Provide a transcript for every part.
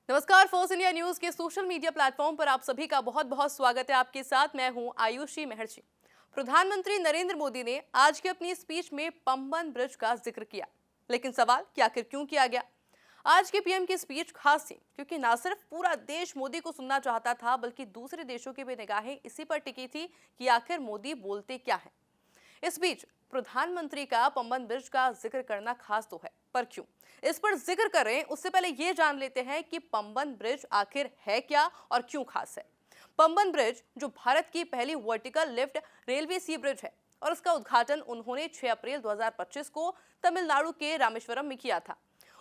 नमस्कार। Force India news के social media platform पर आप सभी का बहुत बहुत स्वागत है। आपके साथ मैं हूं आयुषी महर्षि। प्रधानमंत्री नरेंद्र मोदी ने आज की अपनी स्पीच में पंबन ब्रिज का जिक्र किया, लेकिन सवाल कि आखिर क्यों किया गया। आज के पीएम की स्पीच खास थी क्योंकि ना सिर्फ पूरा देश मोदी को सुनना चाहता था, बल्कि दूसरे देशों की भी निगाहें इसी पर टिकी थी कि आखिर मोदी बोलते क्या है। इस बीच प्रधानमंत्री का पंबन ब्रिज का जिक्र करना खास तो है, पर क्यों इस पर जिक्र करें उससे पहले ये जान लेते हैं कि पंबन ब्रिज आखिर है क्या और क्यों खास है। पंबन ब्रिज जो भारत की पहली वर्टिकल लिफ्ट रेलवे सी ब्रिज है और उसका उद्घाटन उन्होंने 6 अप्रैल 2025 को तमिलनाडु के रामेश्वरम में किया था।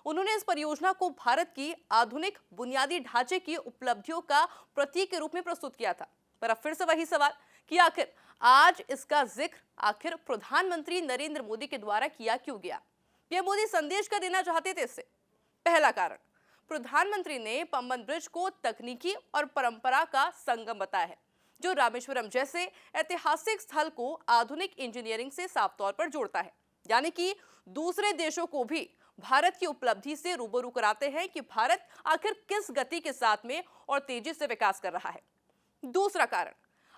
उन्होंने इस परियोजना को भारत की आधुनिक बुनियादी ढांचे की उपलब्धियों का प्रतीक के रूप में प्रस्तुत किया था। पर अब फिर से वही सवाल कि आखिर आज इसका जिक्र आखिर प्रधानमंत्री नरेंद्र मोदी के द्वारा किया क्यों गया। पीएम मोदी संदेश का देना चाहते थे इससे। पहला कारण, प्रधानमंत्री ने पंबन ब्रिज को तकनीकी और परंपरा का संगम बताया है, जो रामेश्वरम जैसे ऐतिहासिक स्थल को आधुनिक इंजीनियरिंग से साफ तौर पर जोड़ता है। यानी कि दूसरे देशों को भी भारत की उपलब्धि से रूबरू कराते हैं कि भारत आखिर किस गति के साथ में और तेजी से विकास कर रहा है। दूसरा कारण,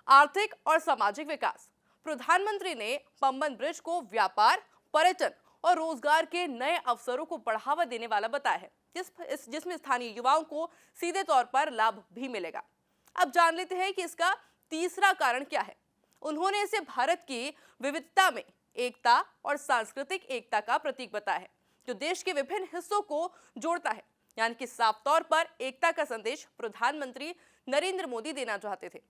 आर्थिक और सामाजिक विकास। प्रधानमंत्री ने पंबन ब्रिज को व्यापार, पर्यटन और रोजगार के नए अवसरों को बढ़ावा देने वाला बताया है, जिसमें स्थानीय युवाओं को सीधे तौर पर लाभ भी मिलेगा। अब जान लेते हैं कि इसका तीसरा कारण क्या है। उन्होंने इसे भारत की विविधता में एकता और सांस्कृतिक एकता का प्रतीक बताया है, जो देश के विभिन्न हिस्सों को जोड़ता है। यानी कि साफ तौर पर एकता का संदेश प्रधानमंत्री नरेंद्र मोदी देना चाहते थे।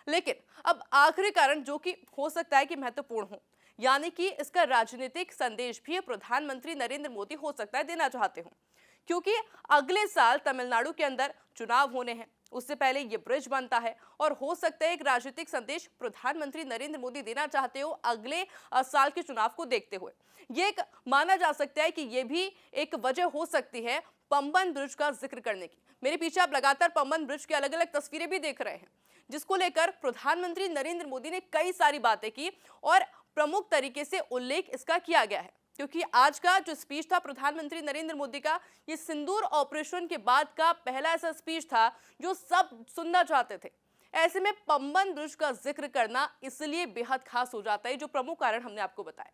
लेकिन अब आखिरी कारण, जो कि हो सकता है कि महत्वपूर्ण हो, यानी कि इसका राजनीतिक संदेश भी प्रधानमंत्री नरेंद्र मोदी हो सकता है देना चाहते हो, क्योंकि अगले साल तमिलनाडु के अंदर चुनाव होने हैं। उससे पहले ये ब्रिज बनता है और हो सकता है एक राजनीतिक संदेश प्रधानमंत्री नरेंद्र मोदी देना चाहते हो अगले साल के चुनाव को देखते हुए। ये एक माना जा सकता है कि ये भी एक वजह हो सकती है पंबन ब्रिज का जिक्र करने की। मेरे पीछे आप लगातार पंबन ब्रिज की अलग अलग तस्वीरें भी देख रहे हैं, जिसको लेकर प्रधानमंत्री नरेंद्र मोदी ने कई सारी बातें की और प्रमुख तरीके से उल्लेख इसका किया गया है। क्योंकि आज का जो स्पीच था प्रधानमंत्री नरेंद्र मोदी का, ये सिंदूर ऑपरेशन के बाद का पहला ऐसा स्पीच था जो सब सुनना चाहते थे। ऐसे में पंबन ब्रिज का जिक्र करना इसलिए बेहद खास हो जाता है, जो प्रमुख कारण हमने आपको बताया।